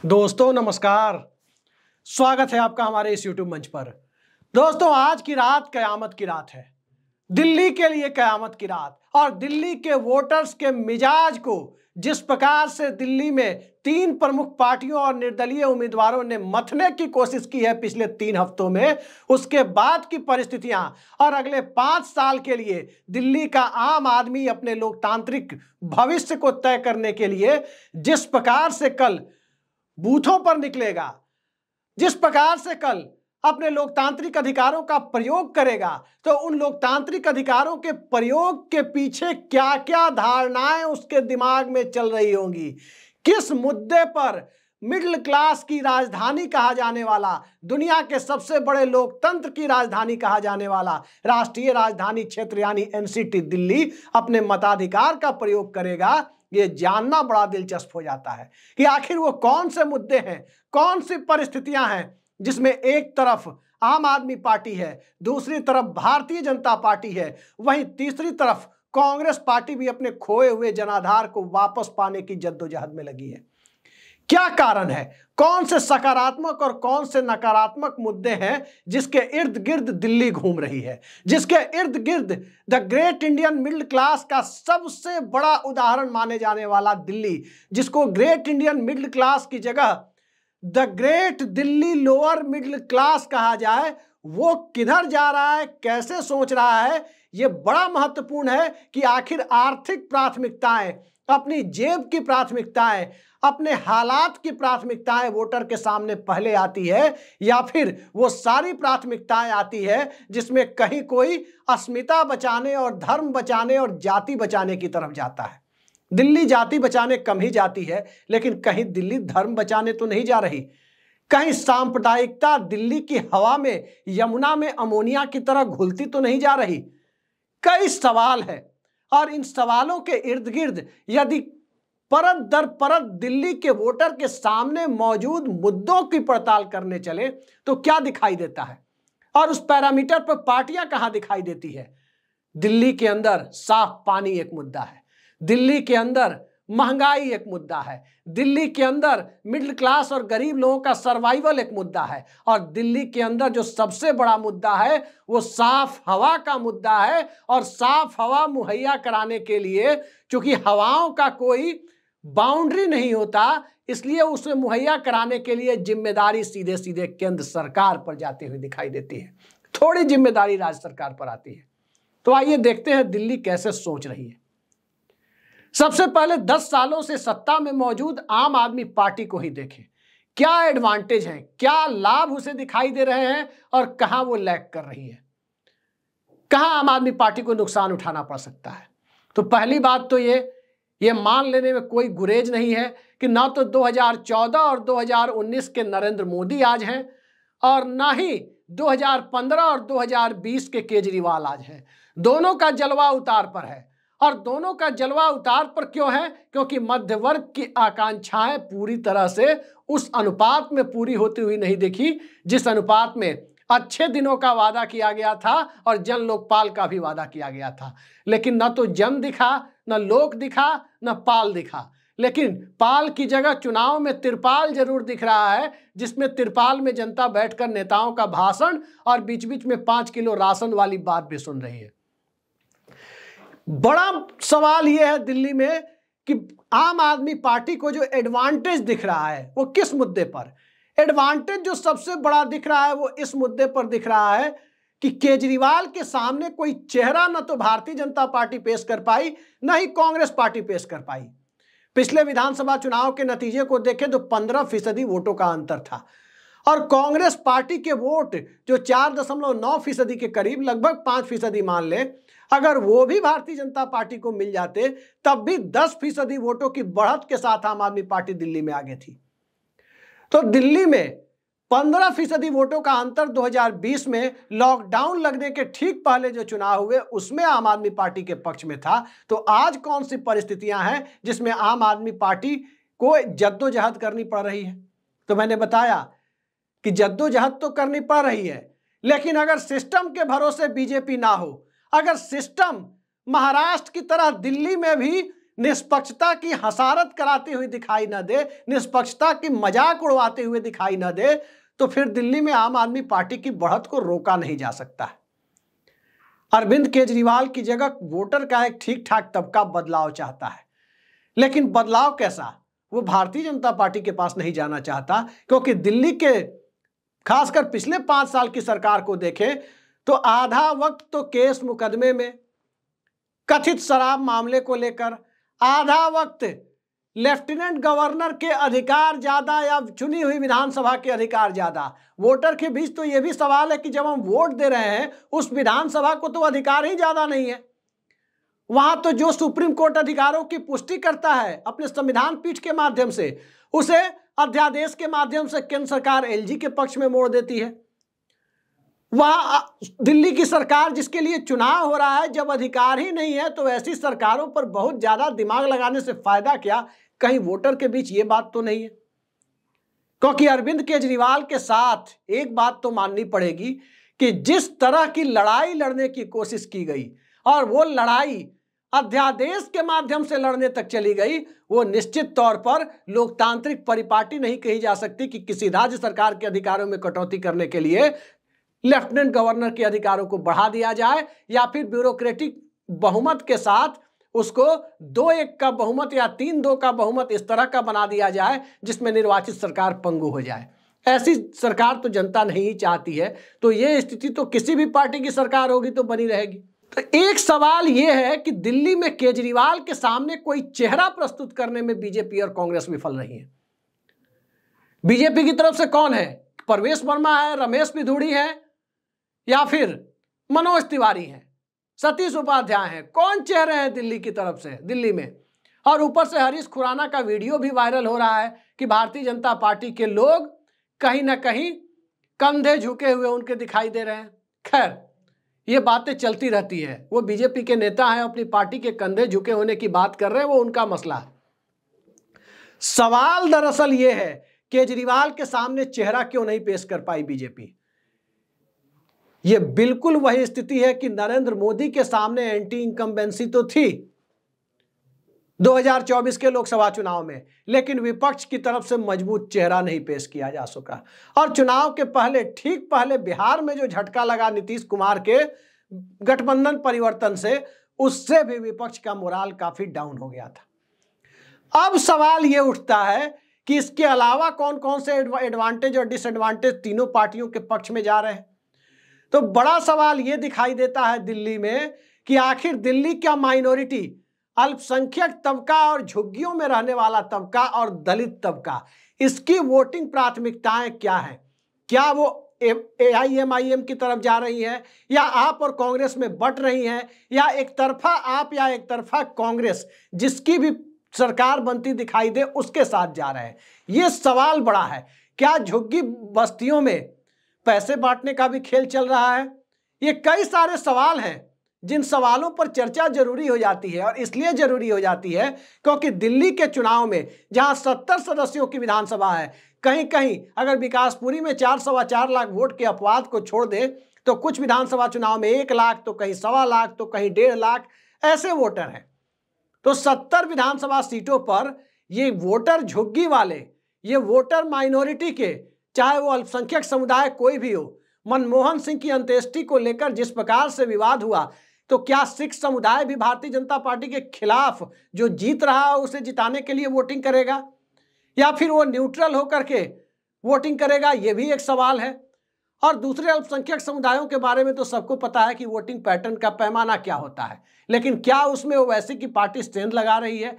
दोस्तों नमस्कार। स्वागत है आपका हमारे इस YouTube मंच पर। दोस्तों आज की रात कयामत की रात है, दिल्ली के लिए कयामत की रात। और दिल्ली के वोटर्स के मिजाज को जिस प्रकार से दिल्ली में 3 प्रमुख पार्टियों और निर्दलीय उम्मीदवारों ने मथने की कोशिश की है पिछले 3 हफ्तों में, उसके बाद की परिस्थितियां और अगले 5 साल के लिए दिल्ली का आम आदमी अपने लोकतांत्रिक भविष्य को तय करने के लिए जिस प्रकार से कल बूथों पर निकलेगा, जिस प्रकार से कल अपने लोकतांत्रिक अधिकारों का प्रयोग करेगा, तो उन लोकतांत्रिक अधिकारों के प्रयोग के पीछे क्या क्या धारणाएं उसके दिमाग में चल रही होंगी, किस मुद्दे पर मिडिल क्लास की राजधानी कहा जाने वाला, दुनिया के सबसे बड़े लोकतंत्र की राजधानी कहा जाने वाला राष्ट्रीय राजधानी क्षेत्र यानी एनसीटी दिल्ली अपने मताधिकार का प्रयोग करेगा। ये जानना बड़ा दिलचस्प हो जाता है कि आखिर वो कौन से मुद्दे हैं, कौन सी परिस्थितियां हैं जिसमें एक तरफ आम आदमी पार्टी है, दूसरी तरफ भारतीय जनता पार्टी है, वहीं तीसरी तरफ कांग्रेस पार्टी भी अपने खोए हुए जनाधार को वापस पाने की जद्दोजहद में लगी है। क्या कारण है, कौन से सकारात्मक और कौन से नकारात्मक मुद्दे हैं जिसके इर्द गिर्द दिल्ली घूम रही है, जिसके इर्द गिर्द the great Indian middle class का सबसे बड़ा उदाहरण माने जाने वाला दिल्ली, जिसको ग्रेट इंडियन मिडिल क्लास की जगह the great Delhi lower middle class कहा जाए, वो किधर जा रहा है, कैसे सोच रहा है। यह बड़ा महत्वपूर्ण है कि आखिर आर्थिक प्राथमिकताएं, अपनी जेब की प्राथमिकताएं, अपने हालात की प्राथमिकताएं वोटर के सामने पहले आती है, या फिर वो सारी प्राथमिकताएं आती है जिसमें कहीं कोई अस्मिता बचाने और धर्म बचाने और जाति बचाने की तरफ जाता है। दिल्ली जाति बचाने कम ही जाती है, लेकिन कहीं दिल्ली धर्म बचाने तो नहीं जा रही। कहीं सांप्रदायिकता दिल्ली की हवा में, यमुना में अमोनिया की तरह घुलती तो नहीं जा रही। कई सवाल है और इन सवालों के इर्द गिर्द यदि परत दर परत दिल्ली के वोटर के सामने मौजूद मुद्दों की पड़ताल करने चले तो क्या दिखाई देता है, और उस पैरामीटर पर पार्टियां कहां दिखाई देती है। दिल्ली के अंदर साफ पानी एक मुद्दा है, दिल्ली के अंदर महंगाई एक मुद्दा है, दिल्ली के अंदर मिडिल क्लास और गरीब लोगों का सर्वाइवल एक मुद्दा है, और दिल्ली के अंदर जो सबसे बड़ा मुद्दा है वो साफ हवा का मुद्दा है। और साफ हवा मुहैया कराने के लिए, चूंकि हवाओं का कोई बाउंड्री नहीं होता, इसलिए उसे मुहैया कराने के लिए जिम्मेदारी सीधे सीधे केंद्र सरकार पर जाती हुई दिखाई देती है, थोड़ी जिम्मेदारी राज्य सरकार पर आती है। तो आइए देखते हैं दिल्ली कैसे सोच रही है। सबसे पहले 10 सालों से सत्ता में मौजूद आम आदमी पार्टी को ही देखें, क्या एडवांटेज है, क्या लाभ उसे दिखाई दे रहे हैं और कहां वो लैग कर रही है, कहां आम आदमी पार्टी को नुकसान उठाना पड़ सकता है। तो पहली बात तो ये मान लेने में कोई गुरेज नहीं है कि ना तो 2014 और 2019 के नरेंद्र मोदी आज हैं, और ना ही 2015 और 2020 के केजरीवाल आज हैं। दोनों का जलवा उतार पर है, और दोनों का जलवा उतार पर क्यों है, क्योंकि मध्य वर्ग की आकांक्षाएं पूरी तरह से उस अनुपात में पूरी होती हुई नहीं दिखी जिस अनुपात में अच्छे दिनों का वादा किया गया था और जन लोकपाल का भी वादा किया गया था। लेकिन न तो जन दिखा, न लोक दिखा, न पाल दिखा। लेकिन पाल की जगह चुनाव में तिरपाल जरूर दिख रहा है, जिसमें तिरपाल में जनता बैठकर नेताओं का भाषण और बीच बीच में 5 किलो राशन वाली बात भी सुन रही है। बड़ा सवाल यह है दिल्ली में कि आम आदमी पार्टी को जो एडवांटेज दिख रहा है वो किस मुद्दे पर। एडवांटेज जो सबसे बड़ा दिख रहा है वो इस मुद्दे पर दिख रहा है कि केजरीवाल के सामने कोई चेहरा न तो भारतीय जनता पार्टी पेश कर पाई, न ही कांग्रेस पार्टी पेश कर पाई। पिछले विधानसभा चुनाव के नतीजे को देखें तो 15% वोटों का अंतर था, और कांग्रेस पार्टी के वोट जो 4.9% के करीब, लगभग 5% मान ले, अगर वो भी भारतीय जनता पार्टी को मिल जाते तब भी 10% वोटों की बढ़त के साथ आम आदमी पार्टी दिल्ली में आगे थी। तो दिल्ली में 15% वोटों का अंतर 2020 में लॉकडाउन लगने के ठीक पहले जो चुनाव हुए उसमें आम आदमी पार्टी के पक्ष में था। तो आज कौन सी परिस्थितियां हैं जिसमें आम आदमी पार्टी को जद्दोजहद करनी पड़ रही है। तो मैंने बताया कि जद्दोजहद तो करनी पड़ रही है, लेकिन अगर सिस्टम के भरोसे बीजेपी ना हो, अगर सिस्टम महाराष्ट्र की तरह दिल्ली में भी निष्पक्षता की हसारत कराते हुए दिखाई न दे, निष्पक्षता की मजाक उड़वाते हुए दिखाई न दे, तो फिर दिल्ली में आम आदमी पार्टी की बढ़त को रोका नहीं जा सकता है। अरविंद केजरीवाल की जगह वोटर का एक ठीक ठाक तबका बदलाव चाहता है, लेकिन बदलाव कैसा, वो भारतीय जनता पार्टी के पास नहीं जाना चाहता, क्योंकि दिल्ली के खासकर पिछले 5 साल की सरकार को देखें तो आधा वक्त तो केस मुकदमे में, कथित शराब मामले को लेकर, आधा वक्त लेफ्टिनेंट गवर्नर के अधिकार ज्यादा या चुनी हुई विधानसभा के अधिकार ज्यादा। वोटर के बीच तो यह भी सवाल है कि जब हम वोट दे रहे हैं उस विधानसभा को तो अधिकार ही ज्यादा नहीं है। वहां तो जो सुप्रीम कोर्ट अधिकारों की पुष्टि करता है अपने संविधान पीठ के माध्यम से, उसे अध्यादेश के माध्यम से केंद्र सरकार एलजी के पक्ष में मोड़ देती है। वहां दिल्ली की सरकार जिसके लिए चुनाव हो रहा है, जब अधिकार ही नहीं है तो ऐसी सरकारों पर बहुत ज्यादा दिमाग लगाने से फायदा क्या। कहीं वोटर के बीच ये बात तो नहीं है, क्योंकि अरविंद केजरीवाल के साथ एक बात तो माननी पड़ेगी कि जिस तरह की लड़ाई लड़ने की कोशिश की गई और वो लड़ाई अध्यादेश के माध्यम से लड़ने तक चली गई, वो निश्चित तौर पर लोकतांत्रिक परिपाटी नहीं कही जा सकती कि किसी राज्य सरकार के अधिकारों में कटौती करने के लिए लेफ्टिनेंट गवर्नर के अधिकारों को बढ़ा दिया जाए या फिर ब्यूरोक्रेटिक बहुमत के साथ उसको 2-1 का बहुमत या 3-2 का बहुमत इस तरह का बना दिया जाए जिसमें निर्वाचित सरकार पंगु हो जाए। ऐसी सरकार तो जनता नहीं चाहती है। तो ये स्थिति तो किसी भी पार्टी की सरकार होगी तो बनी रहेगी। तो एक सवाल यह है कि दिल्ली में केजरीवाल के सामने कोई चेहरा प्रस्तुत करने में बीजेपी और कांग्रेस विफल रही है। बीजेपी की तरफ से कौन है? परवेश वर्मा है, रमेश पिधूड़ी है, या फिर मनोज तिवारी है, सतीश उपाध्याय हैं। कौन चेहरे हैं दिल्ली की तरफ से दिल्ली में? और ऊपर से हरीश खुराना का वीडियो भी वायरल हो रहा है कि भारतीय जनता पार्टी के लोग कहीं ना कहीं कंधे झुके हुए उनके दिखाई दे रहे हैं। खैर, ये बातें चलती रहती है। वो बीजेपी के नेता हैं, अपनी पार्टी के कंधे झुके होने की बात कर रहे हैं, वो उनका मसला है। सवाल दरअसल ये है, केजरीवाल के सामने चेहरा क्यों नहीं पेश कर पाई बीजेपी? ये बिल्कुल वही स्थिति है कि नरेंद्र मोदी के सामने एंटी इनकम्बेंसी तो थी 2024 के लोकसभा चुनाव में, लेकिन विपक्ष की तरफ से मजबूत चेहरा नहीं पेश किया जा सका। और चुनाव के पहले, ठीक पहले बिहार में जो झटका लगा नीतीश कुमार के गठबंधन परिवर्तन से, उससे भी विपक्ष का मोराल काफी डाउन हो गया था। अब सवाल यह उठता है कि इसके अलावा कौन कौन से एडवांटेज और डिसएडवांटेज तीनों पार्टियों के पक्ष में जा रहे हैं। तो बड़ा सवाल यह दिखाई देता है दिल्ली में कि आखिर दिल्ली क्या माइनॉरिटी, अल्पसंख्यक तबका और झुग्गियों में रहने वाला तबका और दलित तबका, इसकी वोटिंग प्राथमिकताएं क्या है? क्या वो AIMIM की तरफ जा रही है, या आप और कांग्रेस में बट रही हैं, या एक तरफा आप या एक तरफा कांग्रेस जिसकी भी सरकार बनती दिखाई दे उसके साथ जा रहे हैं? ये सवाल बड़ा है। क्या झुग्गी बस्तियों में पैसे बांटने का भी खेल चल रहा है? ये कई सारे सवाल हैं जिन सवालों पर चर्चा जरूरी हो जाती है, और इसलिए जरूरी हो जाती है क्योंकि दिल्ली के चुनाव में जहां 70 सदस्यों की विधानसभा है, कहीं कहीं अगर विकासपुरी में 4-4.25 लाख वोट के अपवाद को छोड़ दे तो कुछ विधानसभा चुनाव में 1 लाख, तो कहीं 1.25 लाख, तो कहीं 1.5 लाख ऐसे वोटर हैं। तो 70 विधानसभा सीटों पर ये वोटर झुग्गी वाले, ये वोटर माइनॉरिटी के, चाहे वो अल्पसंख्यक समुदाय कोई भी हो, मनमोहन सिंह की अंत्येष्टि को लेकर जिस प्रकार से विवाद हुआ, तो क्या सिख समुदाय भी भारतीय जनता पार्टी के खिलाफ जो जीत रहा है उसे जिताने के लिए वोटिंग करेगा, या फिर वो न्यूट्रल होकर के वोटिंग करेगा? ये भी एक सवाल है। और दूसरे अल्पसंख्यक समुदायों के बारे में तो सबको पता है कि वोटिंग पैटर्न का पैमाना क्या होता है, लेकिन क्या उसमें ओवैसी की पार्टी स्ट्रेंथ लगा रही है?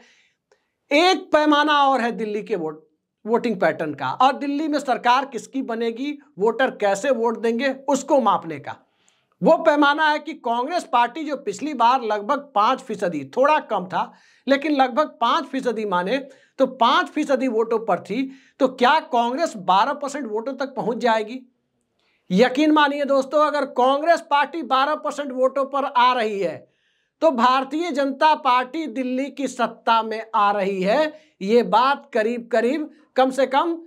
एक पैमाना और है दिल्ली के वोटिंग पैटर्न का, और दिल्ली में सरकार किसकी बनेगी, वोटर कैसे वोट देंगे, उसको मापने का। वो पैमाना है कि कांग्रेस पार्टी जो पिछली बार लगभग 5%, थोड़ा कम था लेकिन लगभग 5% माने तो 5% वोटों पर थी, तो क्या कांग्रेस 12% वोटों तक पहुंच जाएगी? यकीन मानिए दोस्तों, अगर कांग्रेस पार्टी 12% वोटों पर आ रही है तो भारतीय जनता पार्टी दिल्ली की सत्ता में आ रही है। ये बात करीब करीब कम से कम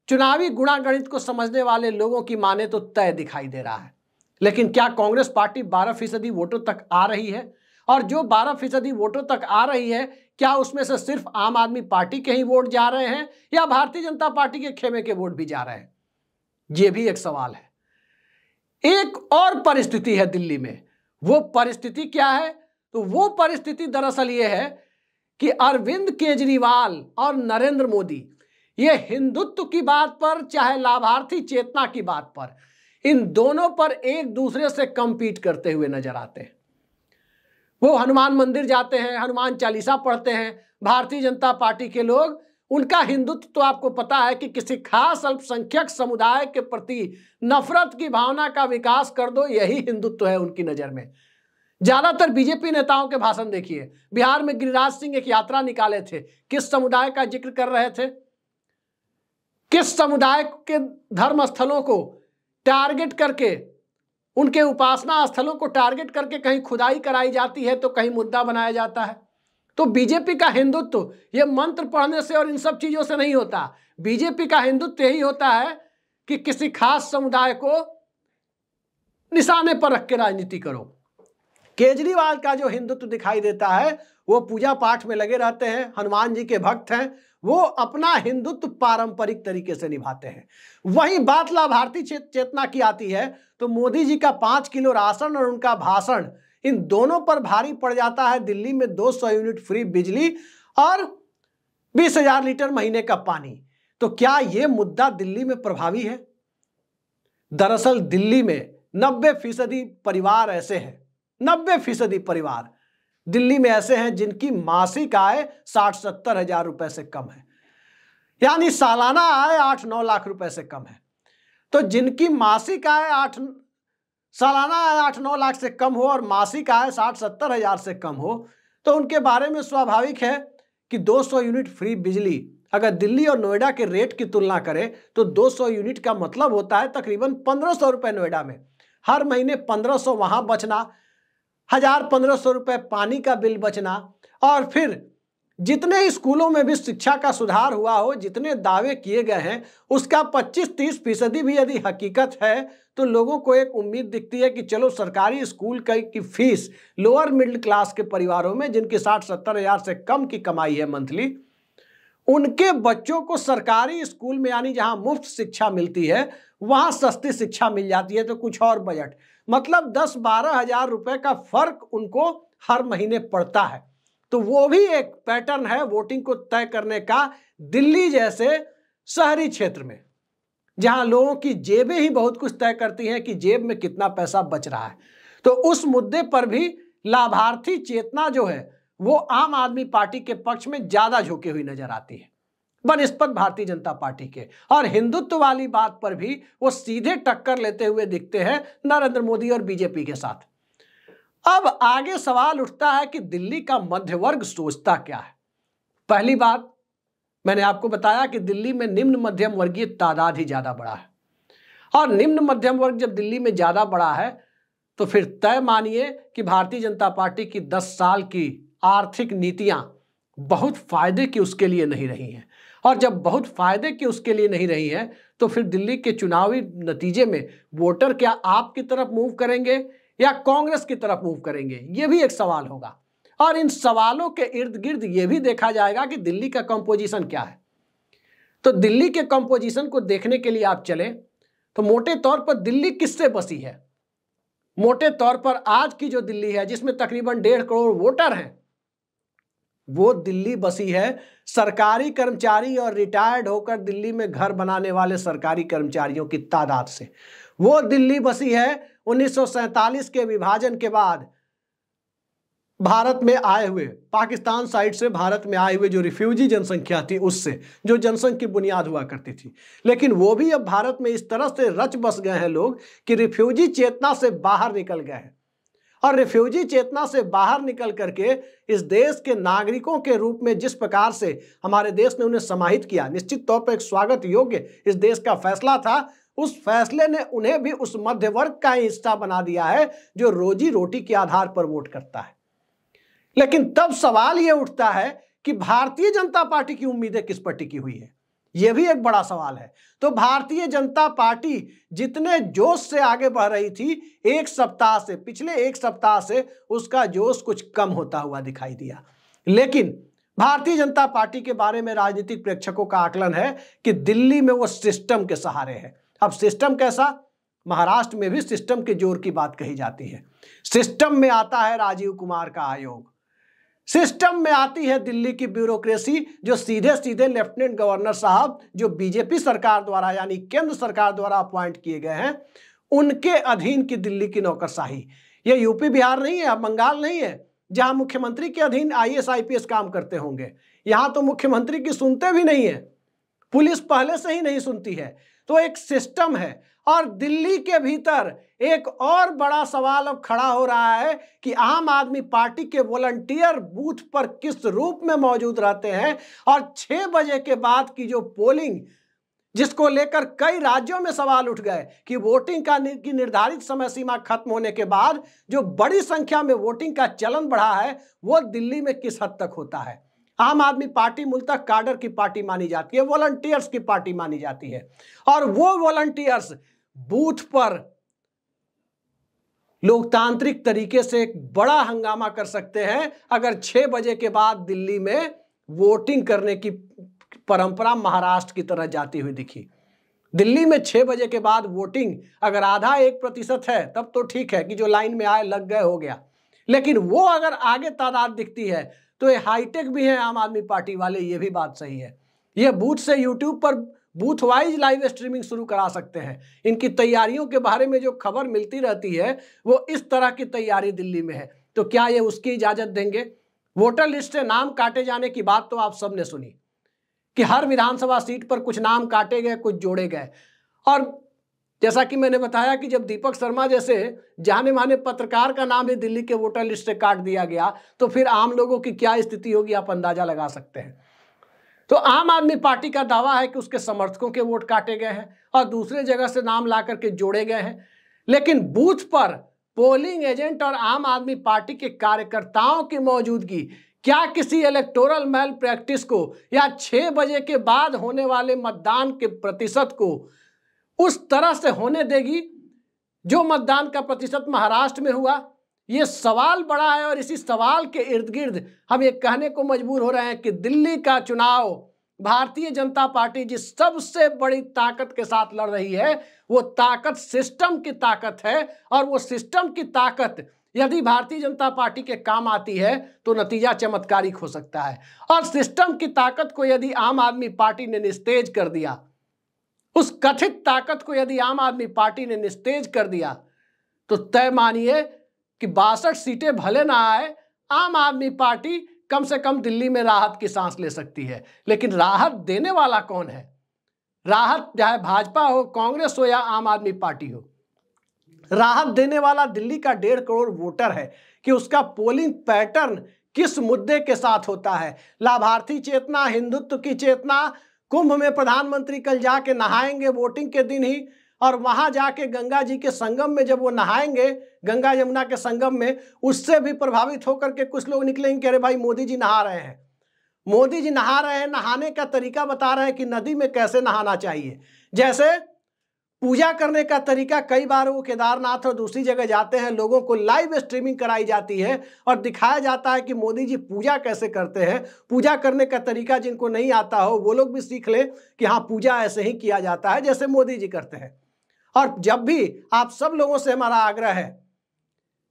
चुनावी गुणागणित को समझने वाले लोगों की माने तो तय दिखाई दे रहा है। लेकिन क्या कांग्रेस पार्टी 12% वोटों तक आ रही है? और जो 12% वोटों तक आ रही है, क्या उसमें से सिर्फ आम आदमी पार्टी के ही वोट जा रहे हैं या भारतीय जनता पार्टी के खेमे के वोट भी जा रहे हैं? यह भी एक सवाल है। एक और परिस्थिति है दिल्ली में। वो परिस्थिति क्या है? तो वो परिस्थिति दरअसल ये है कि अरविंद केजरीवाल और नरेंद्र मोदी ये हिंदुत्व की बात पर, चाहे लाभार्थी चेतना की बात पर, इन दोनों पर एक दूसरे से कंपीट करते हुए नजर आते हैं। वो हनुमान मंदिर जाते हैं, हनुमान चालीसा पढ़ते हैं। भारतीय जनता पार्टी के लोग, उनका हिंदुत्व तो आपको पता है कि किसी खास अल्पसंख्यक समुदाय के प्रति नफरत की भावना का विकास कर दो, यही हिंदुत्व है उनकी नजर में। ज्यादातर बीजेपी नेताओं के भाषण देखिए। बिहार में गिरिराज सिंह एक यात्रा निकाले थे, किस समुदाय का जिक्र कर रहे थे? किस समुदाय के धर्म स्थलों को टारगेट करके, उनके उपासना स्थलों को टारगेट करके कहीं खुदाई कराई जाती है तो कहीं मुद्दा बनाया जाता है। तो बीजेपी का हिंदुत्व ये मंत्र पढ़ने से और इन सब चीजों से नहीं होता। बीजेपी का हिंदुत्व यही होता है कि किसी खास समुदाय को निशाने पर रख के राजनीति करो। केजरीवाल का जो हिंदुत्व दिखाई देता है, वो पूजा पाठ में लगे रहते हैं, हनुमान जी के भक्त हैं, वो अपना हिंदुत्व पारंपरिक तरीके से निभाते हैं। वही बात लाभार्थी चेतना की आती है तो मोदी जी का 5 किलो राशन और उनका भाषण, इन दोनों पर भारी पड़ जाता है। दिल्ली में 200 यूनिट फ्री बिजली और 20,000 लीटर महीने का पानी। तो क्या यह मुद्दा दिल्ली में प्रभावी है? दरअसल दिल्ली में 90% परिवार ऐसे हैं, 90% परिवार दिल्ली में ऐसे हैं जिनकी मासिक आय 60-70 हजार रुपए से कम है, यानी सालाना आय 8-9 लाख रुपए से कम है। तो जिनकी मासिक आय सालाना आय 8-9 लाख से कम हो और मासिक आय 60-70 हजार से कम हो, तो उनके बारे में स्वाभाविक है कि 200 यूनिट फ्री बिजली, अगर दिल्ली और नोएडा के रेट की तुलना करें तो 200 यूनिट का मतलब होता है तकरीबन 1500 रुपए नोएडा में, हर महीने 1500 वहां बचना, 1000-1500 रुपए पानी का बिल बचना, और फिर जितने स्कूलों में भी शिक्षा का सुधार हुआ हो, जितने दावे किए गए हैं, उसका 25-30% भी यदि हकीकत है तो लोगों को एक उम्मीद दिखती है कि चलो सरकारी स्कूल की फीस लोअर मिडिल क्लास के परिवारों में जिनकी 60-70 हजार से कम की कमाई है मंथली, उनके बच्चों को सरकारी स्कूल में, यानी जहां मुफ्त शिक्षा मिलती है, वहां सस्ती शिक्षा मिल जाती है। तो कुछ और बजट, मतलब 10-12 हजार रुपए का फर्क उनको हर महीने पड़ता है। तो वो भी एक पैटर्न है वोटिंग को तय करने का। दिल्ली जैसे शहरी क्षेत्र में जहां लोगों की जेबें ही बहुत कुछ तय करती हैं कि जेब में कितना पैसा बच रहा है, तो उस मुद्दे पर भी लाभार्थी चेतना जो है वो आम आदमी पार्टी के पक्ष में ज्यादा झुकी हुई नजर आती है बनिस्बत भारतीय जनता पार्टी के। और हिंदुत्व वाली बात पर भी वो सीधे टक्कर लेते हुए दिखते हैं नरेंद्र मोदी और बीजेपी के साथ। अब आगे सवाल उठता है कि दिल्ली का मध्य वर्ग सोचता क्या है। पहली बात, मैंने आपको बताया कि दिल्ली में निम्न मध्यम वर्गीय तादाद ही ज्यादा बड़ा है, और निम्न मध्यम वर्ग जब दिल्ली में ज्यादा बड़ा है तो फिर तय मानिए कि भारतीय जनता पार्टी की 10 साल की आर्थिक नीतियां बहुत फायदे की उसके लिए नहीं रही हैं। और जब बहुत फायदे की उसके लिए नहीं रही है तो फिर दिल्ली के चुनावी नतीजे में वोटर क्या आपकी तरफ मूव करेंगे या कांग्रेस की तरफ मूव करेंगे, यह भी एक सवाल होगा। और इन सवालों के इर्द गिर्द यह भी देखा जाएगा कि दिल्ली का कंपोजिशन क्या है। तो दिल्ली के कंपोजिशन को देखने के लिए आप चलें तो मोटे तौर पर दिल्ली किससे बसी है? मोटे तौर पर आज की जो दिल्ली है, जिसमें तकरीबन 1.5 करोड़ वोटर हैं, वो दिल्ली बसी है सरकारी कर्मचारी और रिटायर्ड होकर दिल्ली में घर बनाने वाले सरकारी कर्मचारियों की तादाद से। वो दिल्ली बसी है 1947 के विभाजन के बाद भारत में आए हुए, पाकिस्तान साइड से भारत में आए हुए जो रिफ्यूजी जनसंख्या थी उससे, जो जनसंख्या की बुनियाद हुआ करती थी। लेकिन वो भी अब भारत में इस तरह से रच बस गए हैं लोग कि रिफ्यूजी चेतना से बाहर निकल गए हैं। और रिफ्यूजी चेतना से बाहर निकल करके इस देश के नागरिकों के रूप में जिस प्रकार से हमारे देश ने उन्हें समाहित किया, निश्चित तौर पर एक स्वागत योग्य इस देश का फैसला था। उस फैसले ने उन्हें भी उस मध्य वर्ग का हिस्सा बना दिया है जो रोजी रोटी के आधार पर वोट करता है। लेकिन तब सवाल यह उठता है कि भारतीय जनता पार्टी की उम्मीदें किस पर टिकी हुई है? यह भी एक बड़ा सवाल है। तो भारतीय जनता पार्टी जितने जोश से आगे बढ़ रही थी, पिछले एक सप्ताह से उसका जोश कुछ कम होता हुआ दिखाई दिया। लेकिन भारतीय जनता पार्टी के बारे में राजनीतिक प्रेक्षकों का आकलन है कि दिल्ली में वो सिस्टम के सहारे है। अब सिस्टम कैसा? महाराष्ट्र में भी सिस्टम के जोर की बात कही जाती है। सिस्टम में आता है राजीव कुमार का आयोग, सिस्टम में आती है दिल्ली की ब्यूरोक्रेसी, जो सीधे सीधे लेफ्टिनेंट गवर्नर साहब जो बीजेपी सरकार द्वारा यानी केंद्र सरकार द्वारा अपॉइंट किए गए हैं, उनके अधीन की दिल्ली की नौकरशाही। ये यूपी बिहार नहीं है, बंगाल नहीं है जहां मुख्यमंत्री के अधीन आईएएस आईपीएस काम करते होंगे। यहां तो मुख्यमंत्री की सुनते भी नहीं है, पुलिस पहले से ही नहीं सुनती है। तो एक सिस्टम है। और दिल्ली के भीतर एक और बड़ा सवाल अब खड़ा हो रहा है कि आम आदमी पार्टी के वॉलंटियर बूथ पर किस रूप में मौजूद रहते हैं, और 6 बजे के बाद की जो पोलिंग, जिसको लेकर कई राज्यों में सवाल उठ गए कि वोटिंग की निर्धारित समय सीमा खत्म होने के बाद जो बड़ी संख्या में वोटिंग का चलन बढ़ा है, वो दिल्ली में किस हद तक होता है। आम आदमी पार्टी मूलतः काडर की पार्टी मानी जाती है, वॉलंटियर्स की पार्टी मानी जाती है, और वो वॉलंटियर्स बूथ पर लोकतांत्रिक तरीके से एक बड़ा हंगामा कर सकते हैं अगर 6 बजे के बाद दिल्ली में वोटिंग करने की परंपरा महाराष्ट्र की तरह जाती हुई दिखी। दिल्ली में 6 बजे के बाद वोटिंग अगर आधा 1% है तब तो ठीक है कि जो लाइन में आए लग गए हो गया, लेकिन वो अगर आगे तादाद दिखती है तो ये हाईटेक भी है आम आदमी पार्टी वाले, ये भी बात सही है। ये बूथ से यूट्यूब पर बूथ वाइज लाइव स्ट्रीमिंग शुरू करा सकते हैं। इनकी तैयारियों के बारे में जो खबर मिलती रहती है वो इस तरह की तैयारी दिल्ली में है। तो क्या ये उसकी इजाजत देंगे? वोटर लिस्ट से नाम काटे जाने की बात तो आप सबने सुनी कि हर विधानसभा सीट पर कुछ नाम काटे गए, कुछ जोड़े गए। और जैसा कि मैंने बताया कि जब दीपक शर्मा जैसे जाने माने पत्रकार का नाम भी दिल्ली के वोटर लिस्ट से काट दिया गया, तो फिर आम लोगों की क्या स्थिति होगी आप अंदाजा लगा सकते हैं। तो आम आदमी पार्टी का दावा है कि उसके समर्थकों के वोट काटे गए हैं और दूसरे जगह से नाम ला करके जोड़े गए हैं, लेकिन बूथ पर पोलिंग एजेंट और आम आदमी पार्टी के कार्यकर्ताओं की मौजूदगी क्या किसी इलेक्टोरल मैल प्रैक्टिस को या 6 बजे के बाद होने वाले मतदान के प्रतिशत को उस तरह से होने देगी जो मतदान का प्रतिशत महाराष्ट्र में हुआ? ये सवाल बड़ा है और इसी सवाल के इर्द गिर्द हम ये कहने को मजबूर हो रहे हैं कि दिल्ली का चुनाव भारतीय जनता पार्टी जिस सबसे बड़ी ताकत के साथ लड़ रही है, वो ताकत सिस्टम की ताकत है, और वो सिस्टम की ताकत यदि भारतीय जनता पार्टी के काम आती है तो नतीजा चमत्कारिक हो सकता है। और सिस्टम की ताकत को यदि आम आदमी पार्टी ने निस्तेज कर दिया, उस कथित ताकत को यदि आम आदमी पार्टी ने निस्तेज कर दिया, तो तय मानिए कि 62 सीटें भले ना आए, आम आदमी पार्टी कम से कम दिल्ली में राहत की सांस ले सकती है। लेकिन राहत देने वाला कौन है? राहत चाहे भाजपा हो, कांग्रेस हो या आम आदमी पार्टी हो, राहत देने वाला दिल्ली का 1.5 करोड़ वोटर है कि उसका पोलिंग पैटर्न किस मुद्दे के साथ होता है। लाभार्थी चेतना, हिंदुत्व की चेतना, कुंभ में प्रधानमंत्री कल जाके नहाएंगे वोटिंग के दिन ही, और वहां जाके गंगा जी के संगम में जब वो नहाएंगे, गंगा यमुना के संगम में, उससे भी प्रभावित होकर के कुछ लोग निकलेंगे कि अरे भाई मोदी जी नहा रहे हैं, मोदी जी नहा रहे हैं, नहाने का तरीका बता रहे हैं कि नदी में कैसे नहाना चाहिए। जैसे पूजा करने का तरीका, कई बार वो केदारनाथ और दूसरी जगह जाते हैं, लोगों को लाइव स्ट्रीमिंग कराई जाती है और दिखाया जाता है कि मोदी जी पूजा कैसे करते हैं। पूजा करने का तरीका जिनको नहीं आता हो वो लोग भी सीख ले कि हाँ, पूजा ऐसे ही किया जाता है जैसे मोदी जी करते हैं। और जब भी आप सब लोगों से हमारा आग्रह है,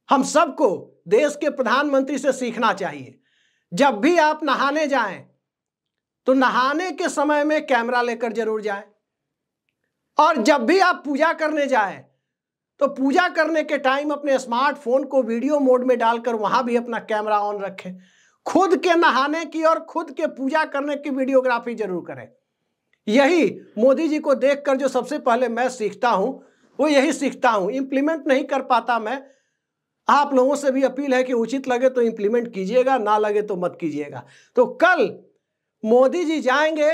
हम सबको देश के प्रधानमंत्री से सीखना चाहिए, जब भी आप नहाने जाएं तो नहाने के समय में कैमरा लेकर जरूर जाएं, और जब भी आप पूजा करने जाएं तो पूजा करने के टाइम अपने स्मार्टफोन को वीडियो मोड में डालकर वहां भी अपना कैमरा ऑन रखें। खुद के नहाने की और खुद के पूजा करने की वीडियोग्राफी जरूर करें। यही मोदी जी को देखकर जो सबसे पहले मैं सीखता हूं, वो यही सीखता हूं। इंप्लीमेंट नहीं कर पाता मैं, आप लोगों से भी अपील है कि उचित लगे तो इंप्लीमेंट कीजिएगा, ना लगे तो मत कीजिएगा। तो कल मोदी जी जाएंगे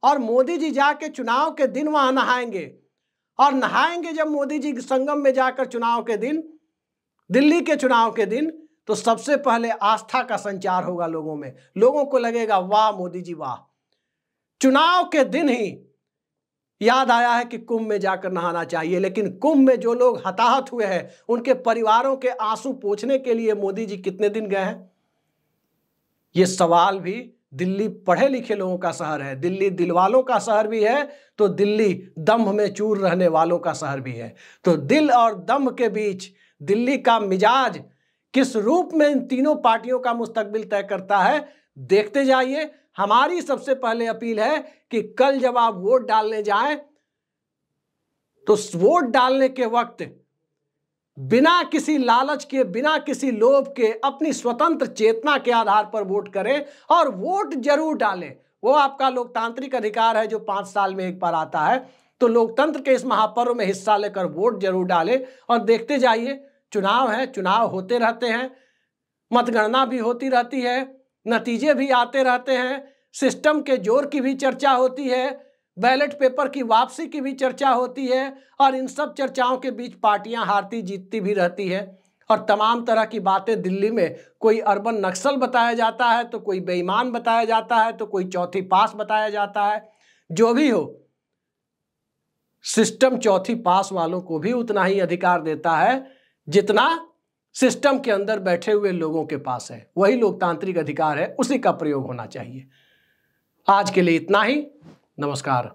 और मोदी जी जाके चुनाव के दिन वहां नहाएंगे, और नहाएंगे जब मोदी जी संगम में जाकर चुनाव के दिन, दिल्ली के चुनाव के दिन, तो सबसे पहले आस्था का संचार होगा लोगों में। लोगों को लगेगा वाह मोदी जी वाह, चुनाव के दिन ही याद आया है कि कुंभ में जाकर नहाना चाहिए, लेकिन कुंभ में जो लोग हताहत हुए हैं उनके परिवारों के आंसू पोंछने के लिए मोदी जी कितने दिन गए हैं? ये सवाल भी, दिल्ली पढ़े लिखे लोगों का शहर है, दिल्ली दिलवालों का शहर भी है, तो दिल्ली दम्भ में चूर रहने वालों का शहर भी है। तो दिल और दम्भ के बीच दिल्ली का मिजाज किस रूप में इन तीनों पार्टियों का मुस्तकबिल तय करता है, देखते जाइए। हमारी सबसे पहले अपील है कि कल जब आप वोट डालने जाएं तो वोट डालने के वक्त बिना किसी लालच के, बिना किसी लोभ के, अपनी स्वतंत्र चेतना के आधार पर वोट करें और वोट जरूर डालें। वो आपका लोकतांत्रिक अधिकार है जो 5 साल में एक बार आता है। तो लोकतंत्र के इस महापर्व में हिस्सा लेकर वोट जरूर डालें और देखते जाइए। चुनाव है, चुनाव होते रहते हैं, मतगणना भी होती रहती है, नतीजे भी आते रहते हैं, सिस्टम के जोर की भी चर्चा होती है, बैलेट पेपर की वापसी की भी चर्चा होती है, और इन सब चर्चाओं के बीच पार्टियां हारती जीतती भी रहती है। और तमाम तरह की बातें दिल्ली में, कोई अर्बन नक्सल बताया जाता है, तो कोई बेईमान बताया जाता है, तो कोई चौथी पास बताया जाता है। जो भी हो, सिस्टम चौथी पास वालों को भी उतना ही अधिकार देता है जितना सिस्टम के अंदर बैठे हुए लोगों के पास है। वही लोकतांत्रिक अधिकार है, उसी का प्रयोग होना चाहिए। आज के लिए इतना ही। नमस्कार।